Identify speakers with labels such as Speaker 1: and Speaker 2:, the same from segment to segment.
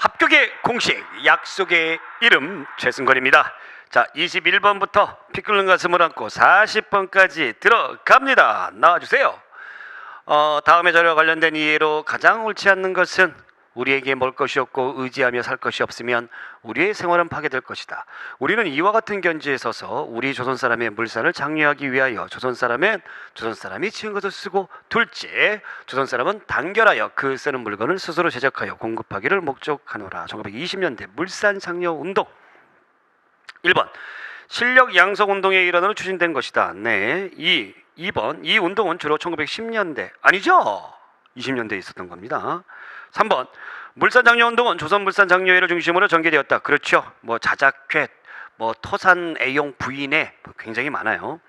Speaker 1: 합격의 공식, 약속의 이름 최승건입니다. 자, 21번부터 피 끓는 가슴을 안고 40번까지 들어갑니다. 나와주세요. 다음의 자료와 관련된 이해로 가장 옳지 않는 것은 우리에게 먹을 것이 없고 의지하며 살 것이 없으면 우리의 생활은 파괴될 것이다. 우리는 이와 같은 견지에 서서 우리 조선 사람의 물산을 장려하기 위하여 조선 사람이 지은 것을 쓰고, 둘째, 조선 사람은 단결하여 그 쓰는 물건을 스스로 제작하여 공급하기를 목적하노라. 1920년대 물산 장려 운동. 1번 실력 양성 운동의 일환으로 추진된 것이다. 네. 2번 이 운동은 주로 1910년대 아니죠? 20년대에 있었던 겁니다. 3번 물산 장려 운동은 조선 물산 장려회를 중심으로 전개되었다. 그렇죠. 자작회, 토산 애용 부인회 굉장히 많아요.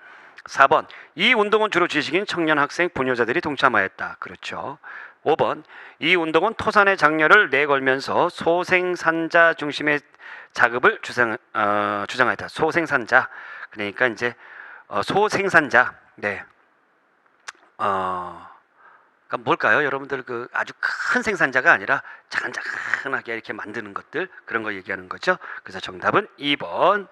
Speaker 1: 4번 이 운동은 주로 지식인 청년 학생 부녀자들이 동참하였다. 그렇죠. 5번 이 운동은 토산의 장려를 내걸면서 소생산자 중심의 작업을 주장하였다. 소생산자, 그러니까 이제 소생산자. 네. 그러니까 뭘까요? 여러분들 그 아주 큰 생산자가 아니라 자근자근하게 이렇게 만드는 것들, 그런 거 얘기하는 거죠. 그래서 정답은 2번.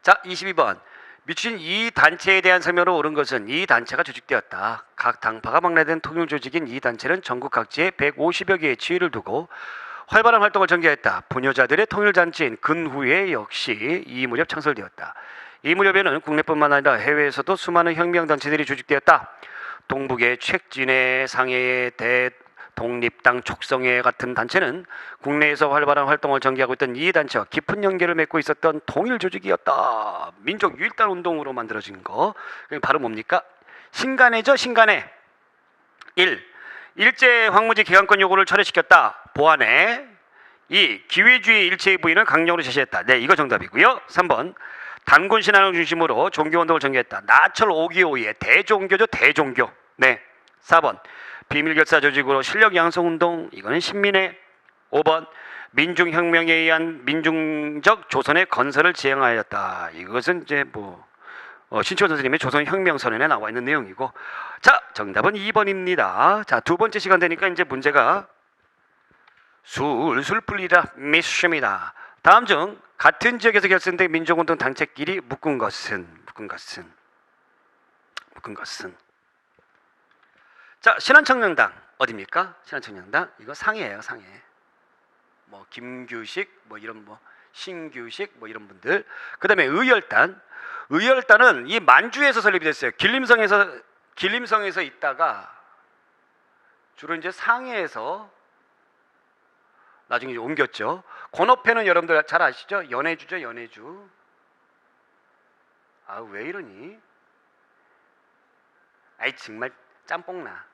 Speaker 1: 자, 22번. 미추진 이 단체에 대한 설명으로 옳은 것은 이 단체가 조직되었다. 각 당파가 막내된 통일 조직인 이 단체는 전국 각지에 150여 개의 지위를 두고 활발한 활동을 전개했다. 부녀자들의 통일잔치인 근후에 역시 이 무렵 창설되었다. 이 무렵에는 국내뿐만 아니라 해외에서도 수많은 혁명단체들이 조직되었다. 동북의 책진회, 상해의 대독립당 촉성회 같은 단체는 국내에서 활발한 활동을 전개하고 있던 이 단체와 깊은 연계를 맺고 있었던 통일 조직이었다. 민족 유일단 운동으로 만들어진 거. 바로 뭡니까? 신간회죠. 신간회. 1. 일제 황무지 개간권 요구를 철회시켰다. 보완해. 2. 기회주의 일체의 부인을 강령으로 제시했다. 네, 이거 정답이고요. 3번 단군 신앙을 중심으로 종교운동을 전개했다. 나철 5.25의 대종교죠. 대종교. 네. 4번 비밀결사 조직으로 실력 양성운동. 이거는 신민회. 5번 민중혁명에 의한 민중적 조선의 건설을 지향하였다. 이것은 이제 신치원 선생님의 조선혁명선언에 나와 있는 내용이고. 자, 정답은 2번입니다. 자, 두 번째 시간 되니까 이제 문제가 술술 풀리라 믿습니다. 다음 중 같은 지역에서 결성된 민족운동 단체끼리 묶은 것은. 자, 신한청년당 어디입니까? 신한청년당 이거 상해예요. 상해. 김규식 이런 신규식 이런 분들. 그다음에 의열단은 이 만주에서 설립이 됐어요. 길림성에서 있다가 주로 이제 상해에서 나중에 이제 옮겼죠. 권업회는 여러분들 잘 아시죠? 연해주죠. 연해주. 아, 왜 이러니? 아이, 정말 짬뽕나.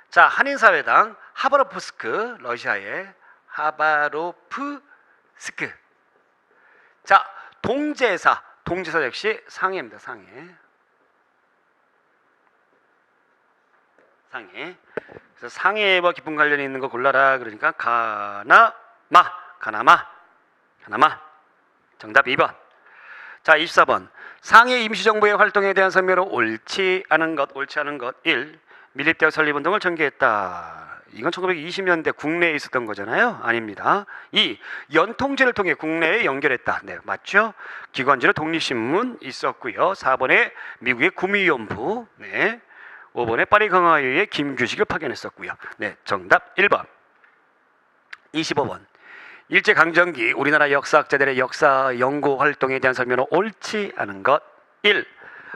Speaker 1: 자, 한인사회당 하바롭스크, 러시아의 하바롭스크. 자, 동제사 역시 상해입니다. 상해. 그래서 상해와 깊은 관련이 있는 거 골라라. 그러니까 가나마. 정답 2번. 자, 24번. 상해 임시정부의 활동에 대한 설명으로 옳지 않은 것. 1. 밀립대학 설립운동을 전개했다. 이건 1920년대 국내에 있었던 거잖아요. 아닙니다. 2. 연통제를 통해 국내에 연결했다. 네, 맞죠? 기관지로 독립신문 있었고요. 4번에 미국의 구미위원부. 네. 5번에 파리 강화회의 김규식을 파견했었고요. 네, 정답 1번. 25번. 일제강점기 우리나라 역사학자들의 역사 연구 활동에 대한 설명은 옳지 않은 것. 1.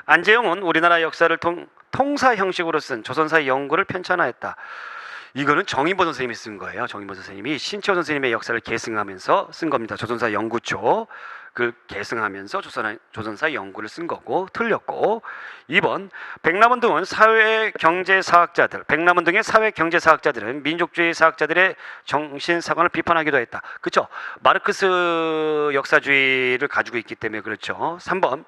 Speaker 1: 안재용은 우리나라 역사를 통사 형식으로 쓴 조선사의 연구를 편찬하였다. 이거는 정인보 선생님이 쓴 거예요. 정인보 선생님이 신치호 선생님의 역사를 계승하면서 쓴 겁니다. 조선사 연구초. 그 계승하면서 조선사 연구를 쓴 거고 틀렸고. 2번 백남운동은 백남운동의 사회경제사학자들은 민족주의 사학자들의 정신사관을 비판하기도 했다. 그렇죠? 마르크스 역사주의를 가지고 있기 때문에 그렇죠. 3번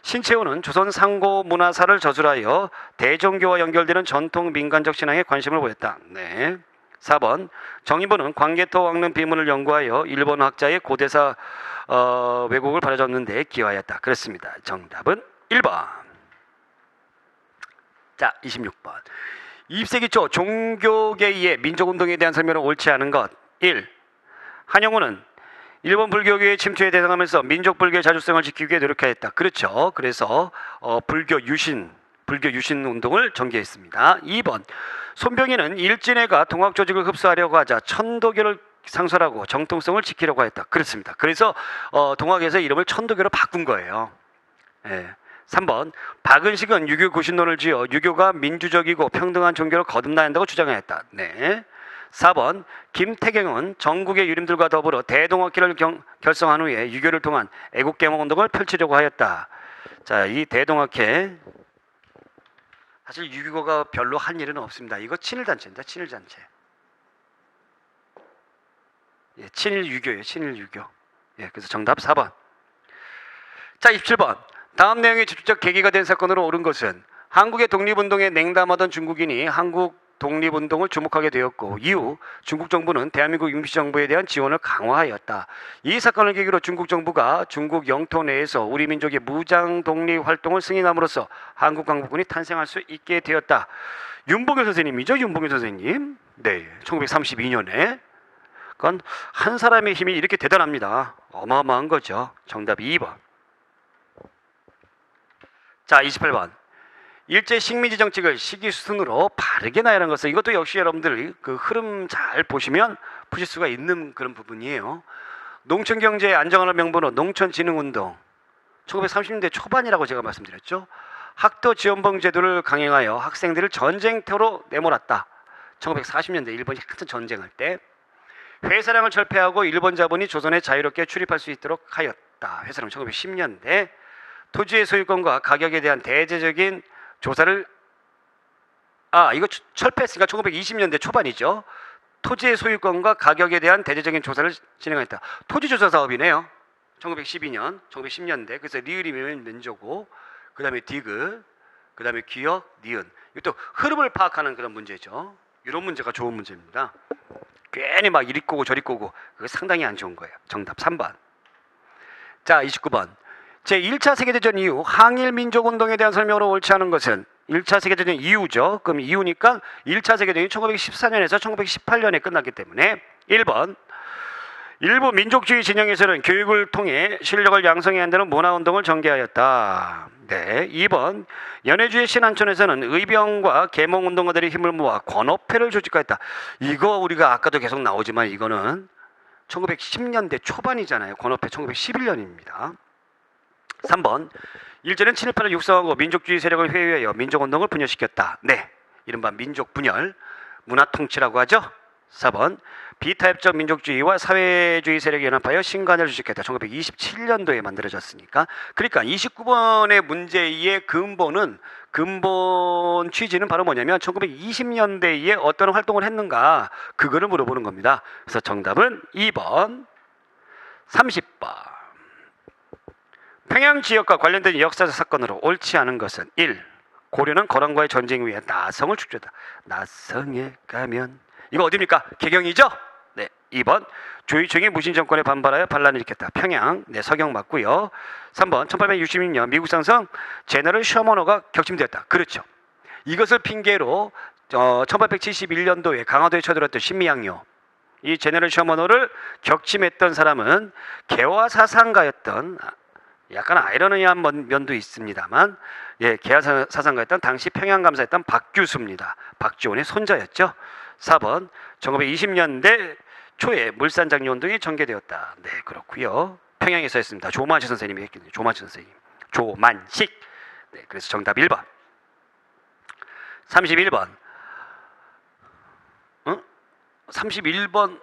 Speaker 1: 신채호는 조선 상고 문화사를 저술하여 대종교와 연결되는 전통 민간적 신앙에 관심을 보였다. 네. 4번 정인보는 광개토 왕릉 비문을 연구하여 일본 학자의 고대사 왜곡을 바로잡는 데 기여하였다. 그렇습니다. 정답은 1번. 자, 26번. 20세기 초 종교계의 민족운동에 대한 설명은 옳지 않은 것. 1. 한영우는 일본 불교계의 침투에 대항하면서 민족 불교의 자주성을 지키기 위해 노력하였다. 그렇죠. 그래서 불교 유신 운동을 전개했습니다. 2번. 손병희는 일진회가 동학 조직을 흡수하려고 하자 천도교를 상설하고 정통성을 지키려고 했다. 그렇습니다. 그래서 동학에서 이름을 천도교로 바꾼 거예요. 예. 3번. 박은식은 유교 구신론을 지어 유교가 민주적이고 평등한 종교로 거듭나야 한다고 주장하였다. 네. 4번. 김태경은 전국의 유림들과 더불어 대동학회를 결성한 후에 유교를 통한 애국개몽운동을 펼치려고 하였다. 자, 이 대동학회 사실 유교가 별로 한 일은 없습니다. 이거 친일단체입니다. 친일단체. 예, 친일유교예요. 친일유교. 예, 그래서 정답 4번. 자, 27번. 다음 내용의 직접적 계기가 된 사건으로 옳은 것은 한국의 독립운동에 냉담하던 중국인이 한국 독립운동을 주목하게 되었고 이후 중국 정부는 대한민국 임시정부에 대한 지원을 강화하였다. 이 사건을 계기로 중국 정부가 중국 영토 내에서 우리 민족의 무장 독립 활동을 승인함으로써 한국 강국군이 탄생할 수 있게 되었다. 윤봉길 선생님이죠. 윤봉길 선생님. 네, 1932년에. 그건 한 사람의 힘이 이렇게 대단합니다. 어마어마한 거죠. 정답 2번. 자, 28번. 일제 식민지 정책을 시기수순으로 바르게 나열한 것은 이것도 역시 여러분들 그 흐름 잘 보시면 보실 수가 있는 그런 부분이에요. 농촌경제 안정화를 명분으로 농촌진흥운동 1930년대 초반이라고 제가 말씀드렸죠. 학도지원봉 제도를 강행하여 학생들을 전쟁터로 내몰았다. 1940년대 일본이 한참 전쟁할 때 회사량을 철폐하고 일본 자본이 조선에 자유롭게 출입할 수 있도록 하였다. 회사량 1910년대 토지의 소유권과 가격에 대한 대대적인 조사를 이거 철폐했으니까 1920년대 초반이죠. 토지의 소유권과 가격에 대한 대대적인 조사를 진행했다. 토지조사 사업이네요. 1912년, 1910년대. 그래서 리을이면 면조고, 그 다음에 디귿, 그 다음에 기역, 니은. 이것도 흐름을 파악하는 그런 문제죠. 이런 문제가 좋은 문제입니다. 괜히 막 이리 꼬고 저리 꼬고 그거 상당히 안 좋은 거예요. 정답 3번. 자, 29번. 제1차 세계대전 이후 항일민족운동에 대한 설명으로 옳지 않은 것은 1차 세계대전 이후죠. 그럼 이후니까 1차 세계대전이 1914년에서 1918년에 끝났기 때문에 1번. 일부 민족주의 진영에서는 교육을 통해 실력을 양성해야 한다는 문화운동을 전개하였다. 네. 2번. 연해주의 신안촌에서는 의병과 계몽운동가들의 힘을 모아 권업회를 조직하였다. 이거 우리가 아까도 계속 나오지만 이거는 1910년대 초반이잖아요. 권업회 1911년입니다. 3번. 일제는 친일파를 육성하고 민족주의 세력을 회유하여 민족운동을 분열시켰다. 네. 이른바 민족분열, 문화통치라고 하죠. 4번. 비타협적 민족주의와 사회주의 세력이 연합하여 신관을 주식했다. 1927년도에 만들어졌으니까. 그러니까 29번의 문제의 근본 취지는 바로 뭐냐면 1920년대에 어떤 활동을 했는가 그거를 물어보는 겁니다. 그래서 정답은 2번 30번. 평양 지역과 관련된 역사적 사건으로 옳지 않은 것은 1. 고려는 거란과의 전쟁 위에 나성을 축제다. 나성에 가면 이거 어디입니까? 개경이죠? 네. 2번. 조이총이 무신 정권에 반발하여 반란을 일으켰다. 평양. 네, 서경 맞고요. 3번. 1866년 미국 상성 제너럴 셔머너가 격침되었다. 그렇죠. 이것을 핑계로 1871년도에 강화도에 쳐들었던 신미양요. 이 제너럴 셔머너를 격침했던 사람은 개화 사상가였던 약간 아이러니한 면도 있습니다만 개화 사상가였던 당시 평양 감사했던 박규수입니다. 박지원의 손자였죠. 4번. 1920년대 초에 물산장려운동이 전개되었다. 네, 그렇고요. 평양에서 했습니다. 조만식 선생님이 했거든요. 조만식 선생님. 조만식. 네, 그래서 정답 1번. 31번. 31번.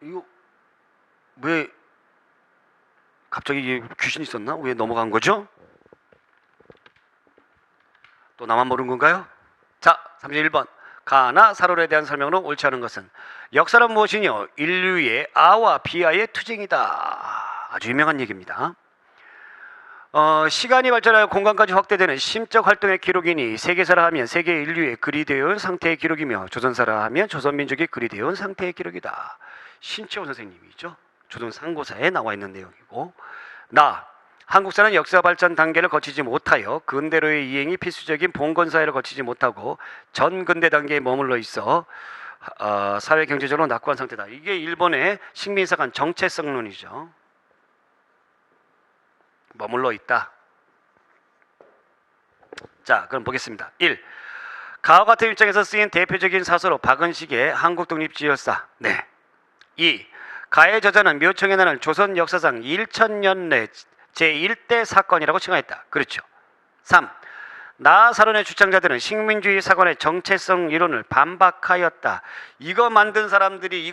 Speaker 1: 이거 왜 갑자기 귀신이 있었나? 왜 넘어간 거죠? 또 나만 모르는 건가요? 자, 31번. 가나 사롤에 대한 설명으로 옳지 않은 것은 역사란 무엇이뇨? 인류의 아와 비아의 투쟁이다. 아주 유명한 얘기입니다. 시간이 발전하여 공간까지 확대되는 심적 활동의 기록이니 세계사라 하면 세계 인류의 글이 되어 온 상태의 기록이며 조선사라 하면 조선민족의 글이 되어 온 상태의 기록이다. 신채호 선생님이죠. 조선 상고사에 나와 있는 내용이고 한국사는 역사 발전 단계를 거치지 못하여 근대로의 이행이 필수적인 봉건사회를 거치지 못하고 전근대 단계에 머물러 있어 사회 경제적으로 낙후한 상태다. 이게 일본의 식민사관 정체성론이죠. 머물러 있다. 자, 그럼 보겠습니다. 1. 가와 같은 입장에서 쓰인 대표적인 사서로 박은식의 한국독립지열사. 네. 2. 가의 저자는 묘청의 난을 조선 역사상 1000년 내 제1대 사건이라고 칭하했다. 그렇죠. 3. 나 사론의 주장자들은 식민주의 사관의 정체성 이론을 반박하였다. 이거 만든 사람들이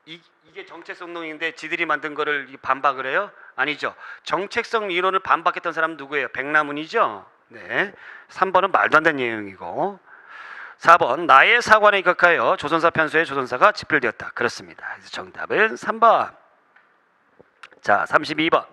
Speaker 1: 이게 정체성론인데 지들이 만든 거를 반박을 해요? 아니죠. 정체성 이론을 반박했던 사람은 누구예요? 백남훈이죠. 네. 3번은 말도 안 되는 내용이고, 4번 나의 사관에 입각하여 조선사 편수의 조선사가 집필되었다. 그렇습니다. 그래서 정답은 3번. 자, 32번.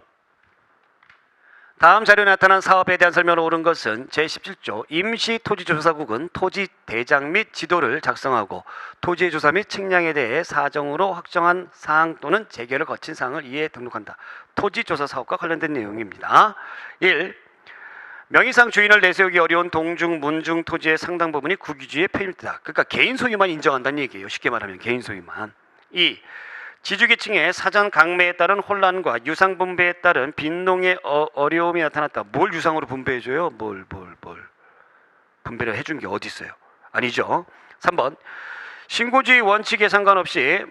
Speaker 1: 다음 자료에 나타난 사업에 대한 설명으로 옳은 것은 제17조 임시토지조사국은 토지대장 및 지도를 작성하고 토지의 조사 및 측량에 대해 사정으로 확정한 사항 또는 재결을 거친 사항을 이에 등록한다. 토지조사 사업과 관련된 내용입니다. 1. 명의상 주인을 내세우기 어려운 동중, 문중 토지의 상당 부분이 국유지에 편입되다. 그러니까 개인 소유만 인정한다는 얘기예요. 쉽게 말하면 개인 소유만. 2. 지주계층의 사전 강매에 따른 혼란과 유상 분배에 따른 빈농의 어려움이 나타났다. 뭘 유상으로 분배해줘요? 뭘 분배를 해준 게 어디 있어요? 아니죠. 3번 신고주의 원칙에 상관없이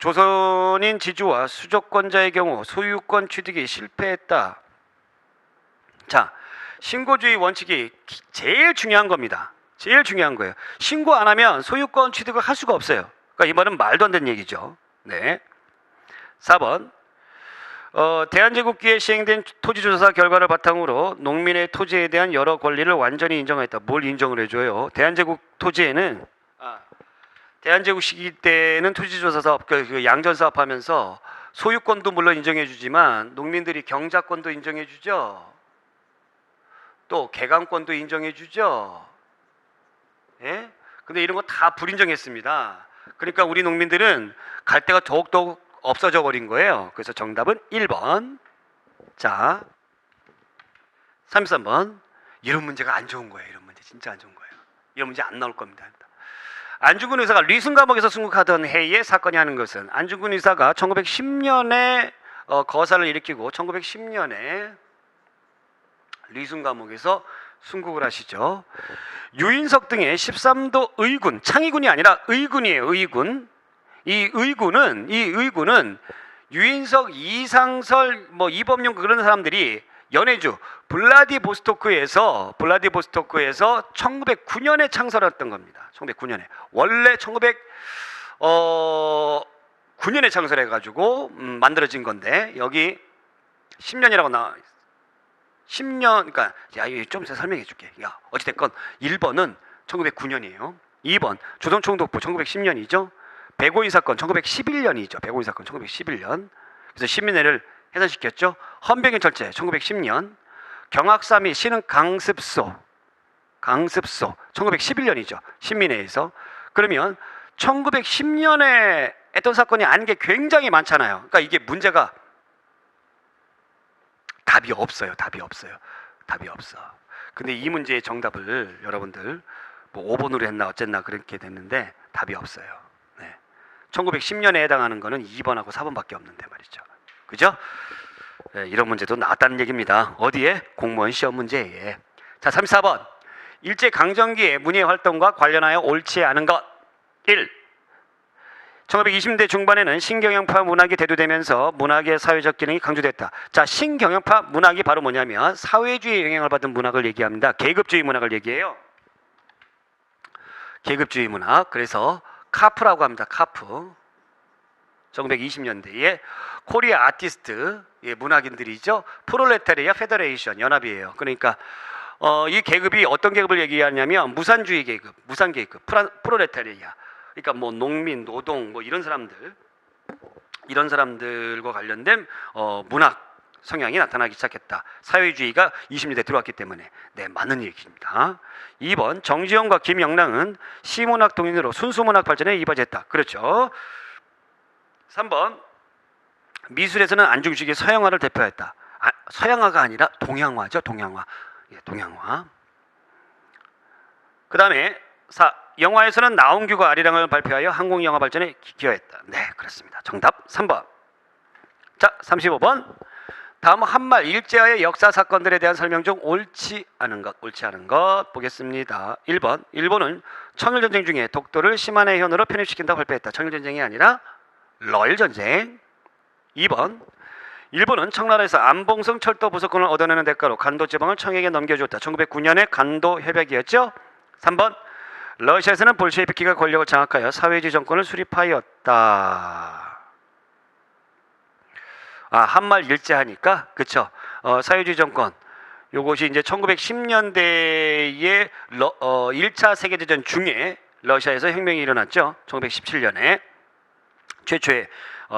Speaker 1: 조선인 지주와 수조권자의 경우 소유권 취득이 실패했다. 자, 신고주의 원칙이 제일 중요한 겁니다. 제일 중요한 거예요. 신고 안 하면 소유권 취득을 할 수가 없어요. 그러니까 이 말은 말도 안 되는 얘기죠. 네. 4번 대한제국기에 시행된 토지조사 결과를 바탕으로 농민의 토지에 대한 여러 권리를 완전히 인정했다. 뭘 인정을 해줘요? 대한제국 토지에는 대한제국 시기 때는 토지조사 사업, 그 양전 사업하면서 소유권도 물론 인정해주지만 농민들이 경작권도 인정해주죠. 또 개강권도 인정해주죠. 예? 근데 이런 거 다 불인정했습니다. 그러니까 우리 농민들은 갈 데가 더욱더욱 없어져 버린 거예요. 그래서 정답은 1번. 자, 33번. 이런 문제가 안 좋은 거예요. 이런 문제 진짜 안 좋은 거예요. 이런 문제 안 나올 겁니다. 안중근 의사가 리순 감옥에서 순국하던 해에 사건이 하는 것은 안중근 의사가 1910년에 거사를 일으키고 1910년에 리순 감옥에서 순국을 하시죠. 유인석 등의 13도 의군, 창의군이 아니라 의군이에요. 의군. 이 의군은 유인석, 이상설, 이범용 그런 사람들이 연해주 블라디보스토크에서 1909년에 창설했던 겁니다. 1909년에. 원래 1909년에 창설해가지고 만들어진 건데 여기 10년이라고 나와 있어요. 10년, 그러니까 좀 이따 설명해 줄게. 어찌됐건 1번은 1909년이에요. 2번 조선총독부 1910년이죠. 백오인 사건 1911년이죠. 백오인 사건 1911년. 그래서 신민회를 해산시켰죠. 헌병의 철제 1910년. 경학사 및 신흥 강습소 1911년이죠. 신민회에서. 그러면 1910년에 했던 사건이 아닌 게 굉장히 많잖아요. 그러니까 이게 문제가 답이 없어요. 답이 없어. 근데 이 문제의 정답을 여러분들 5번으로 했나 어쨌나 그렇게 됐는데 답이 없어요. 네. 1910년에 해당하는 거는 2번하고 4번밖에 없는데 말이죠. 그죠? 네, 이런 문제도 나왔다는 얘기입니다. 어디에? 공무원 시험 문제에. 자, 34번. 일제 강점기의 문예 활동과 관련하여 옳지 않은 것. 1. 1920년대 중반에는 신경영파 문학이 대두되면서 문학의 사회적 기능이 강조됐다. 자, 신경영파 문학이 바로 뭐냐면 사회주의 영향을 받은 문학을 얘기합니다. 계급주의 문학을 얘기해요. 계급주의 문학. 그래서 카프라고 합니다. 카프. 1920년대에 코리아 아티스트 문학인들이죠. 프롤레타리아 페더레이션 연합이에요. 그러니까 이 계급이 어떤 계급을 얘기하냐면 무산주의 계급, 무산 계급, 프롤레타리아. 그러니까 농민, 노동 이런 사람들과 관련된 문학 성향이 나타나기 시작했다. 사회주의가 20년대 들어왔기 때문에. 네, 맞는 얘기입니다. 2번 정지영과 김영랑은 시문학 동인으로 순수문학 발전에 이바지했다. 그렇죠. 3번 미술에서는 안중식이 서양화를 대표했다. 서양화가 아니라 동양화죠. 동양화. 예, 동양화. 그 다음에 4. 영화에서는 나온규가 아리랑을 발표하여 한국 영화 발전에 기여했다. 네, 그렇습니다. 정답 3번. 자, 35번. 다음 한말 일제와의 역사 사건들에 대한 설명 중 옳지 않은 것 보겠습니다. 1번. 일본은 청일전쟁 중에 독도를 시마네 현으로 편입시킨다고 발표했다. 청일전쟁이 아니라 러일전쟁. 2번. 일본은 청나라에서 안봉성 철도 부속권을 얻어내는 대가로 간도 지방을 청에게 넘겨주었다. 1909년에 간도 협약이었죠. 3번. 러시아에서는 볼셰비키가 권력을 장악하여 사회주의 정권을 수립하였다. 한말 일제하니까 그쵸. 사회주의 정권 요것이 이제 1910년대에 1차 세계대전 중에 러시아에서 혁명이 일어났죠. 1917년에 최초의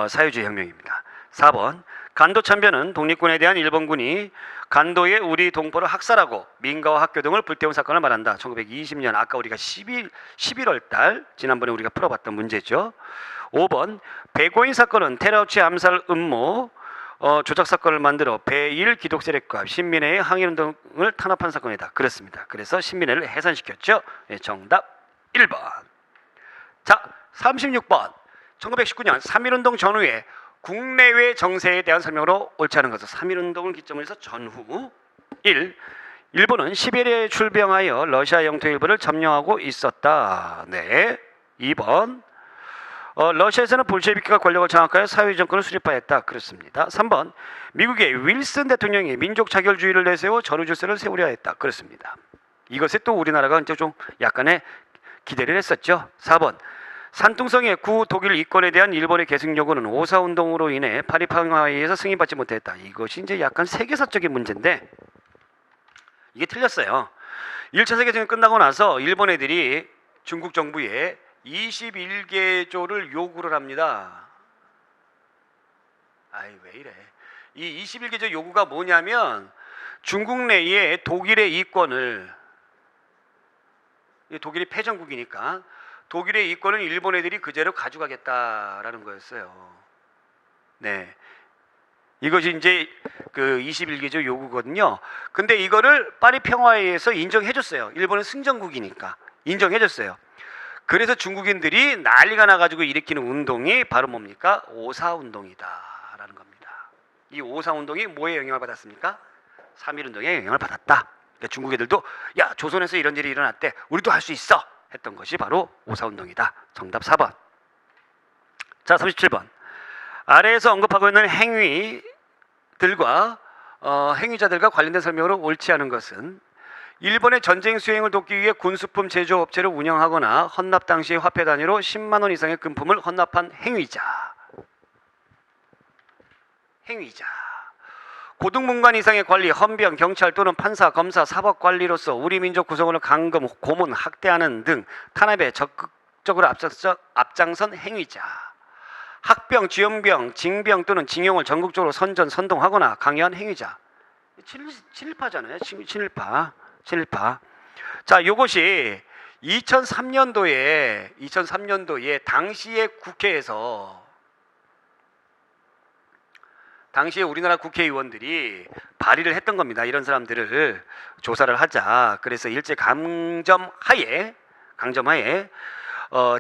Speaker 1: 사회주의 혁명입니다. 4번. 간도 참변은 독립군에 대한 일본군이 간도의 우리 동포를 학살하고 민가와 학교 등을 불태운 사건을 말한다. 1920년 아까 우리가 11월 달 지난번에 우리가 풀어봤던 문제죠. 5번. 배고인 사건은 테러치 암살 음모 조작 사건을 만들어 배일 기독 세력과 신민회의 항일운동을 탄압한 사건이다. 그렇습니다. 그래서 신민회를 해산시켰죠. 네, 정답 1번. 자, 36번. 1919년 3.1운동 전후에 국내외 정세에 대한 설명으로 옳지 않은 것은 3.1운동을 기점으로 해서 전후. 1. 일본은 시베리아에 출병하여 러시아 영토 일부를 점령하고 있었다. 네. 2번. 러시아에서는 볼셰비키가 권력을 장악하여 사회주의 정권을 수립하였다. 그렇습니다. 3번. 미국의 윌슨 대통령이 민족 자결주의를 내세워 전후질서를 세우려 했다. 그렇습니다. 이것에 또 우리나라가 이제 좀 약간의 기대를 했었죠. 4번. 산둥성의 구 독일 이권에 대한 일본의 계승 요구는 오사운동으로 인해 파리 평화회의에서 승인받지 못했다. 이것이 이제 약간 세계사적인 문제인데 이게 틀렸어요. 1차 세계대전이 끝나고 나서 일본 애들이 중국 정부에 21개조를 요구를 합니다. 왜 이래. 이 21개조 요구가 뭐냐면 중국 내에 독일의 이권을, 독일이 패전국이니까 독일의 이권을 일본 애들이 그대로 가져가겠다라는 거였어요. 네. 이것이 이제 그 21개조 요구거든요. 근데 이거를 파리 평화회의에서 인정해줬어요. 일본은 승전국이니까 인정해줬어요. 그래서 중국인들이 난리가 나가지고 일으키는 운동이 바로 뭡니까? 오사운동이다라는 겁니다. 이 오사운동이 뭐에 영향을 받았습니까? 3.1운동에 영향을 받았다. 그러니까 중국 애들도 야, 조선에서 이런 일이 일어났대. 우리도 할 수 있어. 했던 것이 바로 오사운동이다. 정답 4번. 자, 37번. 아래에서 언급하고 있는 행위들과 행위자들과 관련된 설명으로 옳지 않은 것은 일본의 전쟁 수행을 돕기 위해 군수품 제조업체를 운영하거나 헌납 당시 화폐 단위로 10만 원 이상의 금품을 헌납한 행위자. 고등문관 이상의 관리, 헌병, 경찰 또는 판사, 검사, 사법관리로서 우리 민족 구성원을 감금, 고문, 학대하는 등 탄압에 적극적으로 앞장선 행위자. 학병, 지연병, 징병 또는 징용을 전국적으로 선동하거나 강요한 행위자. 친일파잖아요. 친일파. 자, 요것이 2003년도에 당시의 국회에서 당시에 우리나라 국회의원들이 발의를 했던 겁니다. 이런 사람들을 조사를 하자. 그래서 일제 강점하에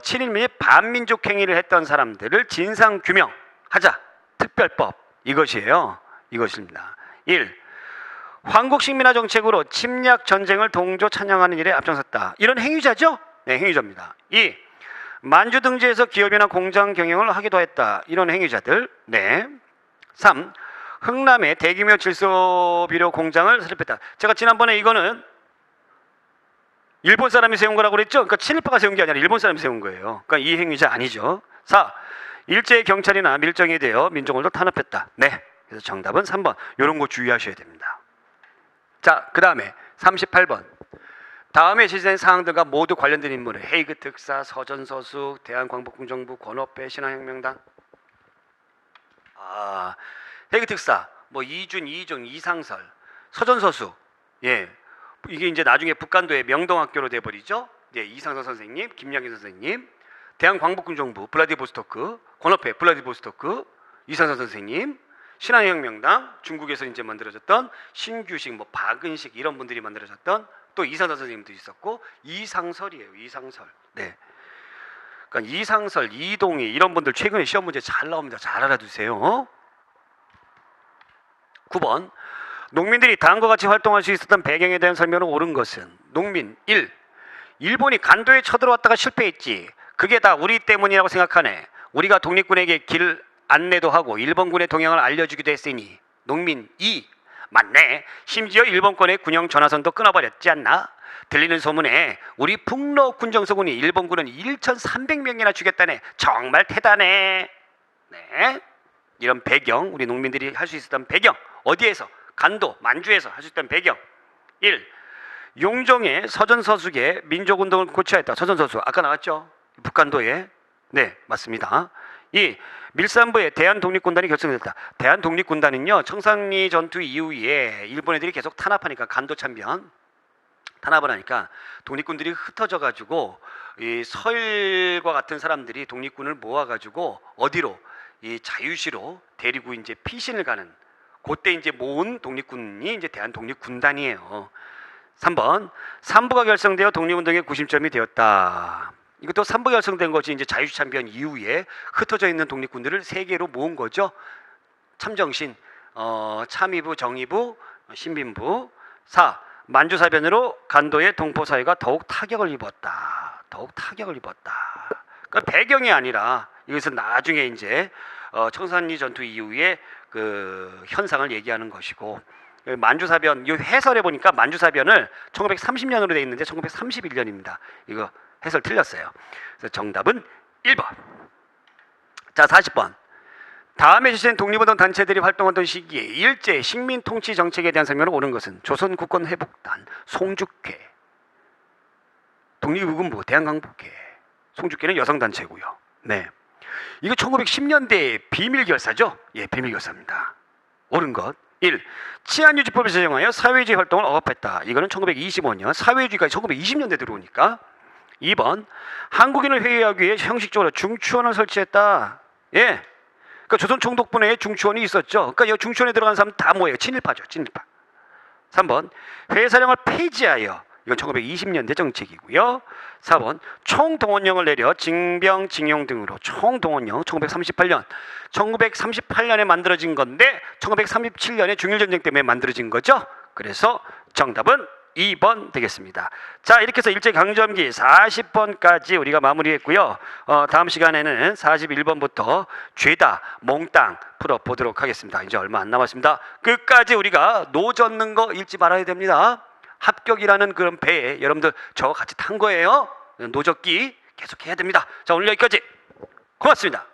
Speaker 1: 친일 및 반민족 행위를 했던 사람들을 진상 규명하자. 특별법 이것이에요. 이것입니다. 1. 황국식민화 정책으로 침략 전쟁을 동조 찬양하는 일에 앞장섰다. 이런 행위자죠? 네, 행위자입니다. 2. 만주 등지에서 기업이나 공장 경영을 하기도 했다. 이런 행위자들. 네. 3. 흥남의 대규모 질소비료 공장을 설립했다. 제가 지난번에 이거는 일본 사람이 세운 거라고 그랬죠? 그러니까 친일파가 세운 게 아니라 일본 사람이 세운 거예요. 그러니까 이 행위자 아니죠. 4. 일제의 경찰이나 밀정이 되어 민족을도 탄압했다. 네. 그래서 정답은 3번. 이런 거 주의하셔야 됩니다. 자, 그 다음에 38번. 다음에 제시된 사항들과 모두 관련된 인물을 헤이그 특사, 서전서수, 대한광복궁정부, 권업배, 신한혁명당. 헤이그 특사, 이준, 이종, 이상설, 서전서수. 예, 이게 이제 나중에 북간도의 명동학교로 돼버리죠. 예, 이상설 선생님, 김양희 선생님, 대한광복궁정부, 블라디보스토크, 권업배, 블라디보스토크, 이상설 선생님, 신한혁명당, 중국에서 이제 만들어졌던 신규식, 박은식 이런 분들이 만들어졌던 또 이상설 선생님도 있었고 이상설이에요. 이상설. 네. 그러니까 이상설, 이동희 이런 분들 최근에 시험 문제 잘 나옵니다. 잘 알아두세요. 9번 농민들이 다음과 같이 활동할 수 있었던 배경에 대한 설명은 옳은 것은 농민 1. 일본이 간도에 쳐들어왔다가 실패했지. 그게 다 우리 때문이라고 생각하네. 우리가 독립군에게 길 안내도 하고 일본군의 동향을 알려주기도 했으니. 농민 2. 맞네. 심지어 일본군의 군용 전화선도 끊어버렸지 않나? 들리는 소문에 우리 북러 군정서군이 일본군은 1,300명이나 죽였다네. 정말 대단해. 네. 이런 배경, 우리 농민들이 할 수 있었던 배경 어디에서? 간도, 만주에서 할 수 있었던 배경 1. 용종의 서전서숙의 민족운동을 고취하였다. 서전서숙 아까 나왔죠? 북간도에. 네, 맞습니다. 2. 밀산부의 대한독립군단이 결성됐다. 대한독립군단은요, 청산리 전투 이후에 일본 애들이 계속 탄압하니까 간도 참변 탄압을 하니까 독립군들이 흩어져 가지고 이 서일과 같은 사람들이 독립군을 모아 가지고 어디로? 이 자유시로 데리고 이제 피신을 가는 그때 이제 모은 독립군이 이제 대한독립군단이에요. 3번 삼부가 결성되어 독립운동의 구심점이 되었다. 이것도 삼부 결성된 것이 이제 자유시 참변 이후에 흩어져 있는 독립군들을 세 개로 모은 거죠. 참정신, 참의부, 정의부, 신민부. 4. 만주사변으로 간도의 동포사회가 더욱 타격을 입었다. 더욱 타격을 입었다. 그러니까 배경이 아니라 이것은 나중에 이제 청산리 전투 이후에 그 현상을 얘기하는 것이고, 만주사변 이 해설해 보니까 만주사변을 1930년으로 돼 있는데 1931년입니다. 이거 해설 틀렸어요. 그래서 정답은 1번. 자, 40번. 다음에 제시된 독립운동 단체들이 활동하던 시기에 일제 식민 통치 정책에 대한 설명을 옳은 것은 조선국권회복단, 송죽회, 독립의군부, 대한강복회. 송죽회는 여성단체고요. 네, 이거 1910년대 비밀결사죠? 예, 비밀결사입니다. 옳은 것. 1. 치안유지법을 제정하여 사회주의 활동을 억압했다. 이거는 1925년, 사회주의까지 1920년대 들어오니까. 2번. 한국인을 회유하기 위해 형식적으로 중추원을 설치했다. 예, 그러니까 조선 총독부내에 중추원이 있었죠. 그러니까 이 중추원에 들어간 사람 다 뭐예요? 친일파죠. 친일파. 3번. 회사령을 폐지하여, 이건 1920년대 정책이고요. 4번. 총동원령을 내려 징병, 징용 등으로 총동원령 1938년. 1938년에 만들어진 건데 1937년에 중일전쟁 때문에 만들어진 거죠. 그래서 정답은 2번 되겠습니다. 자, 이렇게 해서 일제강점기 40번까지 우리가 마무리했고요. 다음 시간에는 41번부터 죄다, 몽땅 풀어보도록 하겠습니다. 이제 얼마 안 남았습니다. 끝까지 우리가 노젓는 거 잊지 말아야 됩니다. 합격이라는 그런 배에 여러분들 저와 같이 탄 거예요. 노젓기 계속 해야 됩니다. 자, 오늘 여기까지. 고맙습니다.